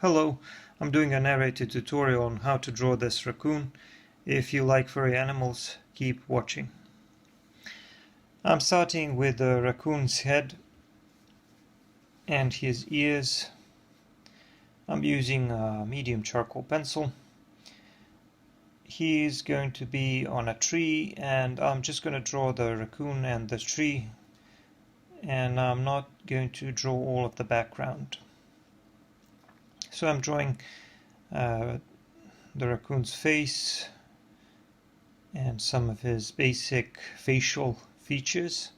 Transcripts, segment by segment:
Hello, I'm doing a narrated tutorial on how to draw this raccoon. If you like furry animals, keep watching. I'm starting with the raccoon's head and his ears. I'm using a medium charcoal pencil. He's going to be on a tree, and I'm just going to draw the raccoon and the tree, and I'm not going to draw all of the background. So I'm drawing the raccoon's face and some of his basic facial features,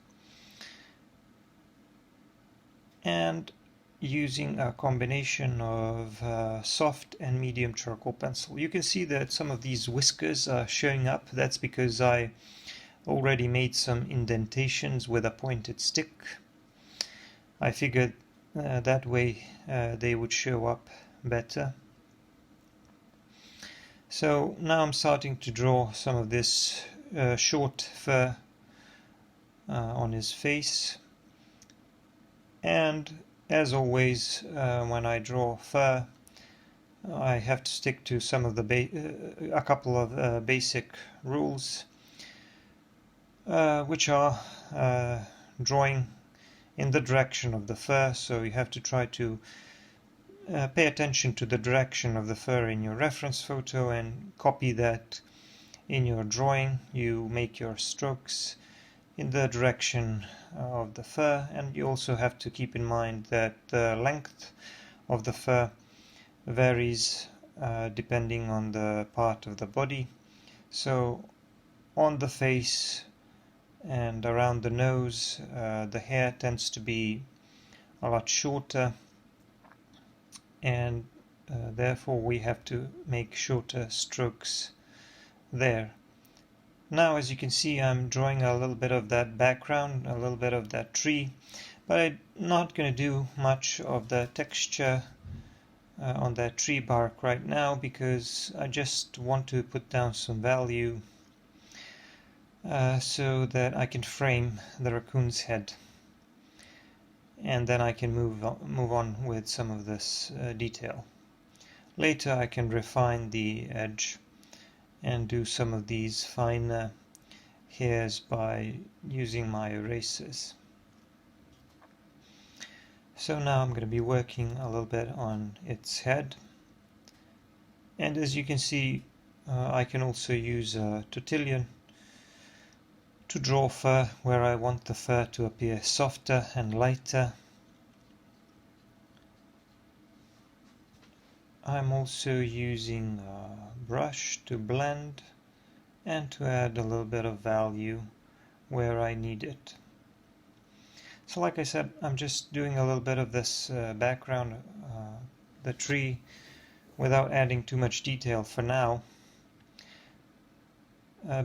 and using a combination of soft and medium charcoal pencil. You can see that some of these whiskers are showing up. That's because I already made some indentations with a pointed stick. I figured that way they would show up better. So now I'm starting to draw some of this short fur on his face, and as always when I draw fur I have to stick to some of the a couple of basic rules, which are drawing in the direction of the fur. So you have to try to pay attention to the direction of the fur in your reference photo and copy that in your drawing. You make your strokes in the direction of the fur, and you also have to keep in mind that the length of the fur varies depending on the part of the body. So on the face and around the nose the hair tends to be a lot shorter, and therefore we have to make shorter strokes there. Now, as you can see, I'm drawing a little bit of that background, a little bit of that tree, but I'm not going to do much of the texture on that tree bark right now, because I just want to put down some value so that I can frame the raccoon's head, and then I can move on with some of this detail. Later I can refine the edge and do some of these finer hairs by using my erasers. So now I'm going to be working a little bit on its head, and as you can see I can also use a tortillon to draw fur where I want the fur to appear softer and lighter. I'm also using a brush to blend and to add a little bit of value where I need it. So like I said, I'm just doing a little bit of this background, the tree, without adding too much detail for now,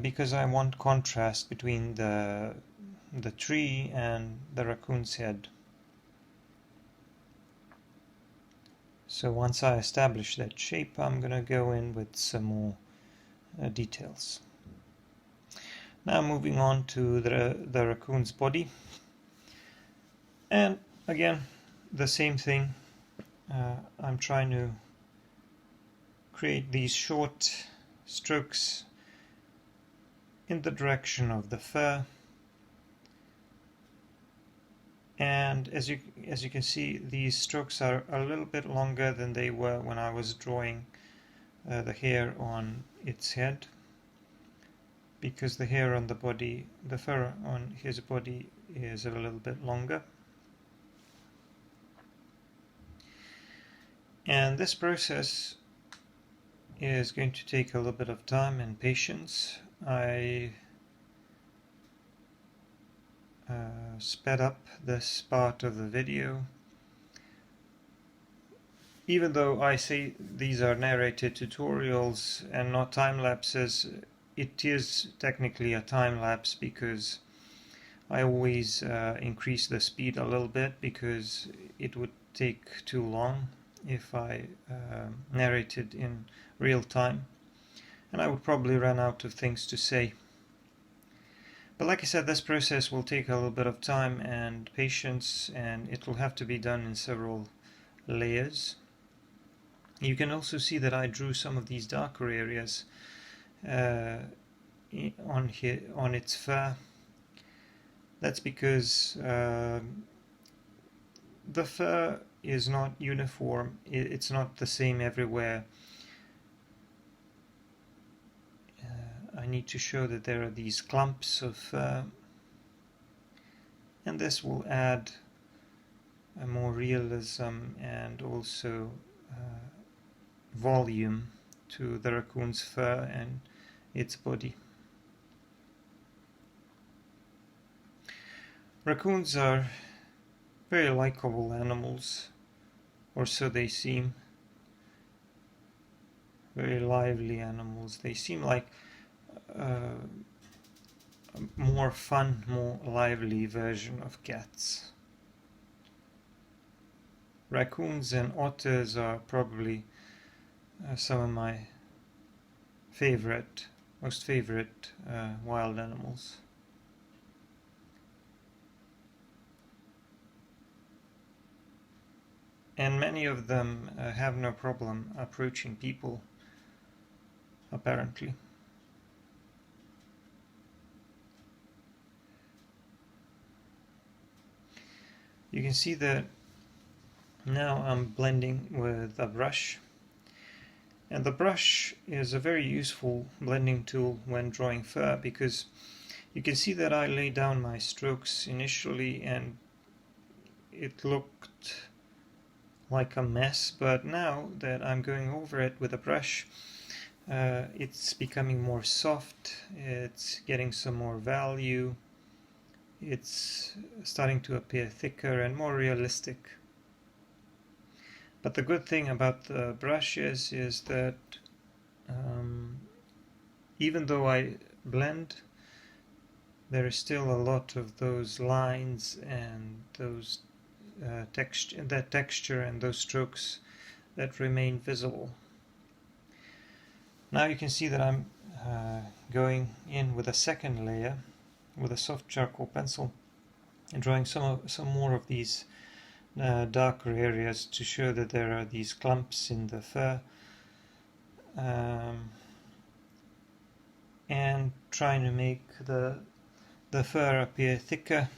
because I want contrast between the tree and the raccoon's head. So once I establish that shape, I'm going to go in with some more details. Now moving on to the raccoon's body, and again the same thing. I'm trying to create these short strokes in the direction of the fur, and as you can see, these strokes are a little bit longer than they were when I was drawing the hair on its head, because the hair on the body, the fur on his body, is a little bit longer. And this process is going to take a little bit of time and patience. I sped up this part of the video. Even though I say these are narrated tutorials and not time lapses, it is technically a time lapse, because I always increase the speed a little bit, because it would take too long if I narrated in real time, and I would probably run out of things to say. But like I said, this process will take a little bit of time and patience, and it will have to be done in several layers. You can also see that I drew some of these darker areas on here on its fur. That's because the fur is not uniform. It's not the same everywhere. I need to show that there are these clumps of fur, and this will add a more realism and also volume to the raccoon's fur and its body. Raccoons are very likable animals, or so they seem. Very lively animals. They seem like a more fun, more lively version of cats. Raccoons and otters are probably some of my most favorite wild animals. And many of them have no problem approaching people, apparently. You can see that now I'm blending with a brush, and the brush is a very useful blending tool when drawing fur, because you can see that I lay down my strokes initially and it looked like a mess, but now that I'm going over it with a brush, it's becoming more soft, it's getting some more value, it's starting to appear thicker and more realistic. But the good thing about the brush is that even though I blend, there is still a lot of those lines and those texture and those strokes that remain visible. Now you can see that I'm going in with a second layer with a soft charcoal pencil and drawing some more of these darker areas to show that there are these clumps in the fur, and trying to make the fur appear thicker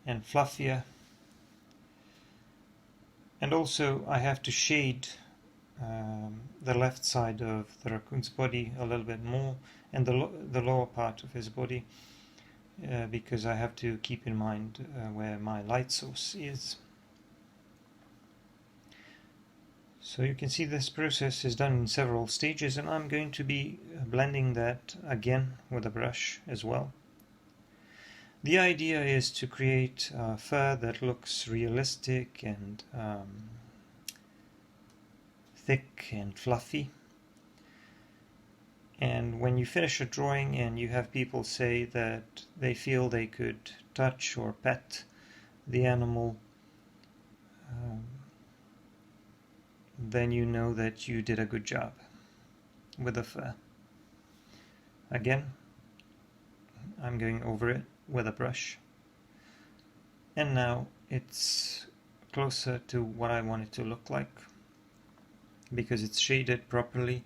and fluffier. And also I have to shade the left side of the raccoon's body a little bit more, and the lower part of his body, because I have to keep in mind where my light source is. So you can see this process is done in several stages, and I'm going to be blending that again with a brush as well. The idea is to create fur that looks realistic and thick and fluffy. And when you finish a drawing and you have people say that they feel they could touch or pet the animal, then you know that you did a good job with the fur. Again, I'm going over it with a brush, and now it's closer to what I want it to look like because it's shaded properly.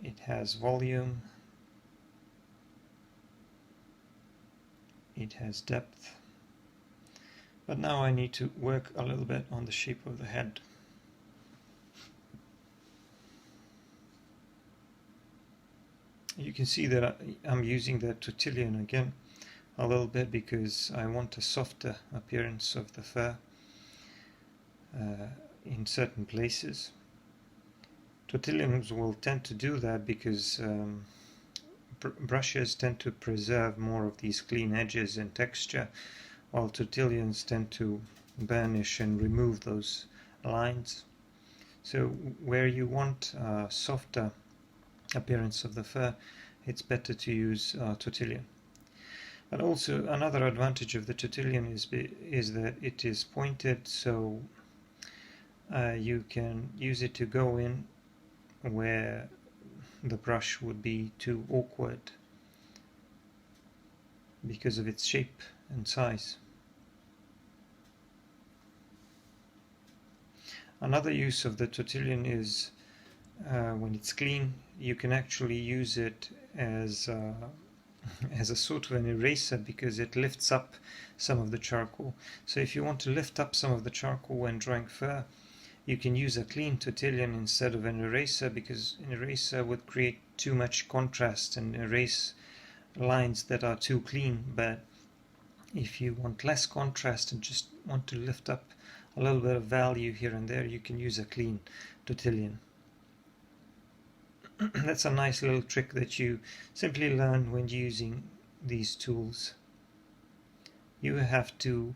It has volume, it has depth, but now I need to work a little bit on the shape of the head. You can see that I'm using the Tortillion again a little bit because I want a softer appearance of the fur in certain places. Tortillions will tend to do that because brushes tend to preserve more of these clean edges and texture, while Tortillions tend to burnish and remove those lines. So where you want a softer appearance of the fur, it's better to use Tortillion. But also another advantage of the Tortillion is that it is pointed, so you can use it to go in where the brush would be too awkward because of its shape and size. Another use of the tortillon is when it's clean, you can actually use it as as a sort of an eraser, because it lifts up some of the charcoal. So if you want to lift up some of the charcoal when drawing fur, you can use a clean tortillon instead of an eraser, because an eraser would create too much contrast and erase lines that are too clean. But if you want less contrast and just want to lift up a little bit of value here and there, you can use a clean tortillon. That's a nice little trick that you simply learn when using these tools. You have to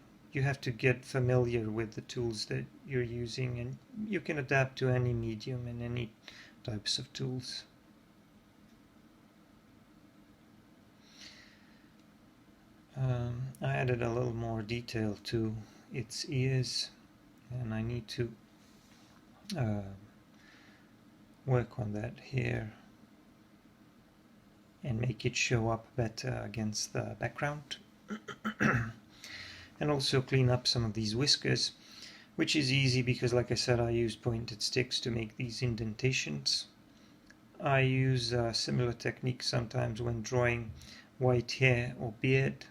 get familiar with the tools that you're using, and you can adapt to any medium and any types of tools. I added a little more detail to its ears, and I need to work on that hair and make it show up better against the background. And also clean up some of these whiskers, which is easy because, like I said, I use pointed sticks to make these indentations. I use a similar technique sometimes when drawing white hair or beard.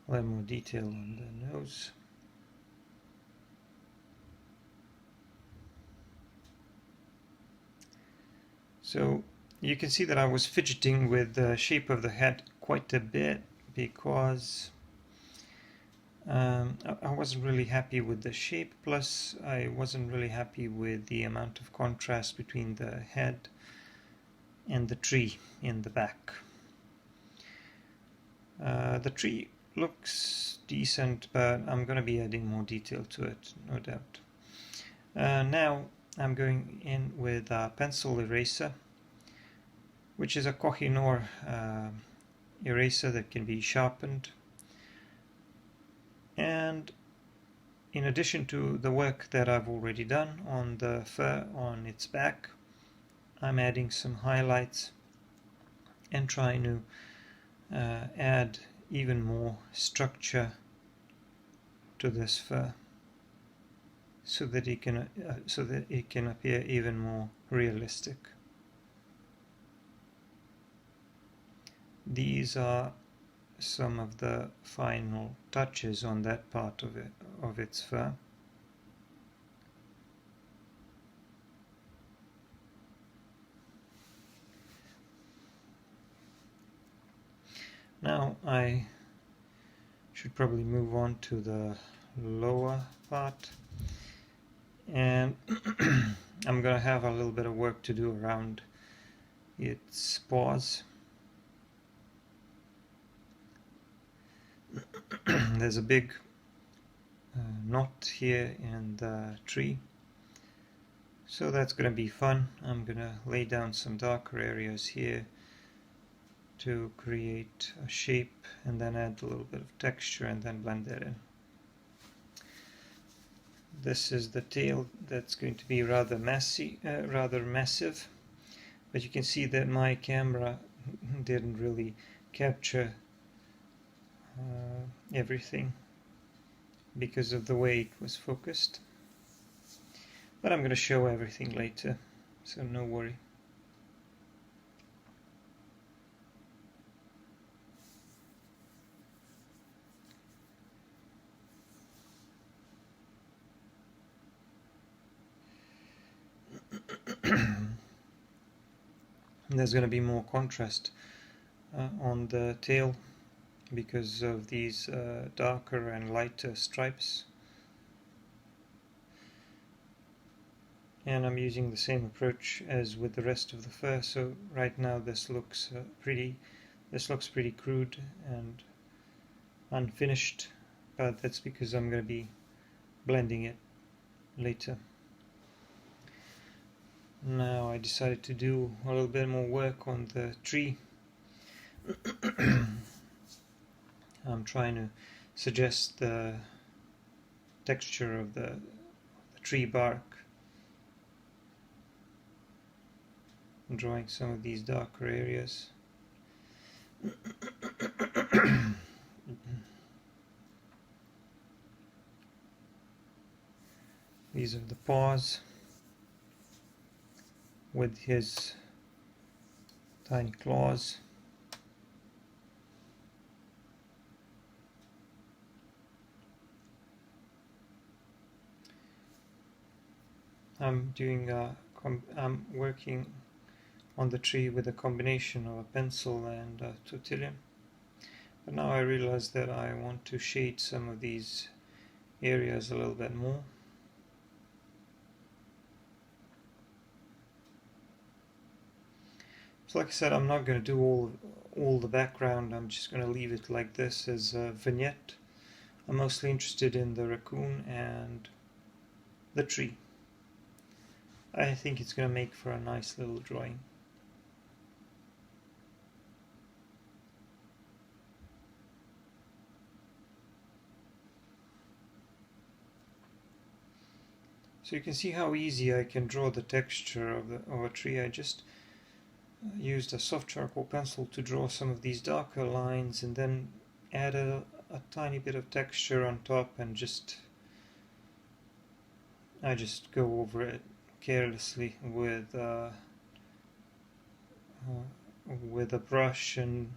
A little more detail on the nose. So you can see that I was fidgeting with the shape of the head quite a bit, because I wasn't really happy with the shape, plus I wasn't really happy with the amount of contrast between the head and the tree in the back. The tree looks decent, but I'm going to be adding more detail to it, no doubt. Now I'm going in with a pencil eraser, which is a Kohinoor eraser that can be sharpened. And in addition to the work that I've already done on the fur on its back, I'm adding some highlights and trying to add even more structure to this fur, so that it can appear even more realistic. These are some of the final touches on that part of its fur. Now I should probably move on to the lower part, and I'm gonna have a little bit of work to do around its paws. There's a big knot here in the tree, so that's gonna be fun. I'm gonna lay down some darker areas here to create a shape, and then add a little bit of texture and then blend that in. This is the tail. That's going to be rather massive, but you can see that my camera didn't really capture everything because of the way it was focused, but I'm going to show everything later, so no worry. There's going to be more contrast on the tail because of these darker and lighter stripes, and I'm using the same approach as with the rest of the fur. So right now this looks pretty crude and unfinished, but that's because I'm going to be blending it later. Now I decided to do a little bit more work on the tree. I'm trying to suggest the texture of the tree bark. I'm drawing some of these darker areas. These are the paws with his tiny claws. I'm working on the tree with a combination of a pencil and a tortilla. But now I realize that I want to shade some of these areas a little bit more. So like I said, I'm not going to do all the background. I'm just going to leave it like this as a vignette. I'm mostly interested in the raccoon and the tree. I think it's going to make for a nice little drawing. So you can see how easy I can draw the texture of a tree. I just used a soft charcoal pencil to draw some of these darker lines and then add a tiny bit of texture on top, and I just go over it carelessly with a brush. And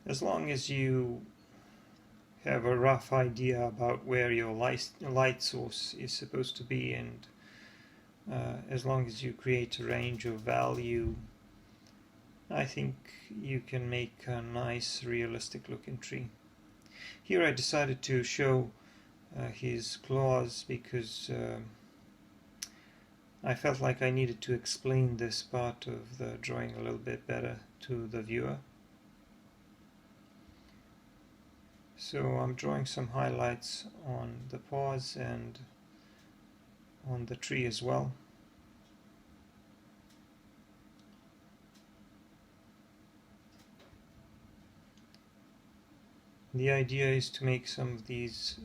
as long as you have a rough idea about where your light source is supposed to be, and as long as you create a range of value, I think you can make a nice realistic looking tree. Here I decided to show his claws because I felt like I needed to explain this part of the drawing a little bit better to the viewer. So I'm drawing some highlights on the paws and on the tree as well. The idea is to make some of these,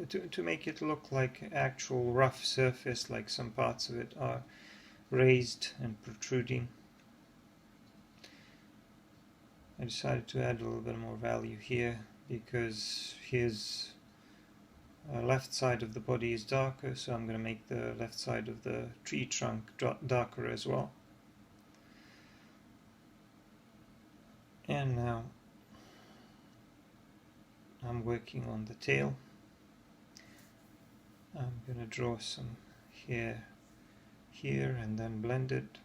to make it look like actual rough surface, like some parts of it are raised and protruding. I decided to add a little bit more value here because his left side of the body is darker, so I'm going to make the left side of the tree trunk darker as well. And now I'm working on the tail. I'm going to draw some hair here and then blend it.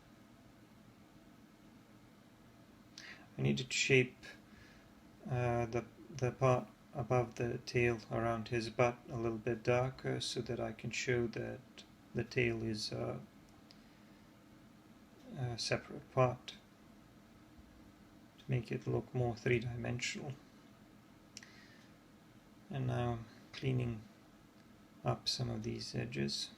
I needed to shape the part above the tail around his butt a little bit darker so that I can show that the tail is a separate part, to make it look more three-dimensional. And now I'm cleaning up some of these edges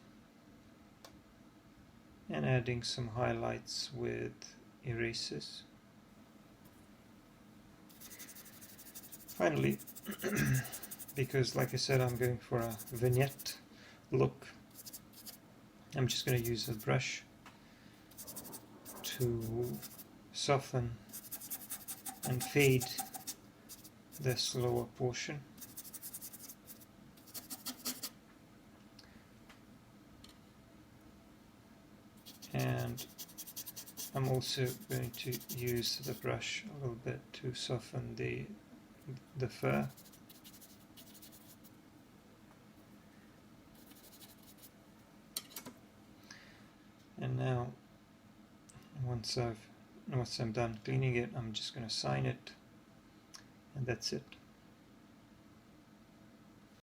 and adding some highlights with erasers. Finally, because like I said, I'm going for a vignette look, I'm just going to use a brush to soften and fade this lower portion. And I'm also going to use the brush a little bit to soften the fur. And now once I'm done cleaning it, I'm just going to sign it, and that's it.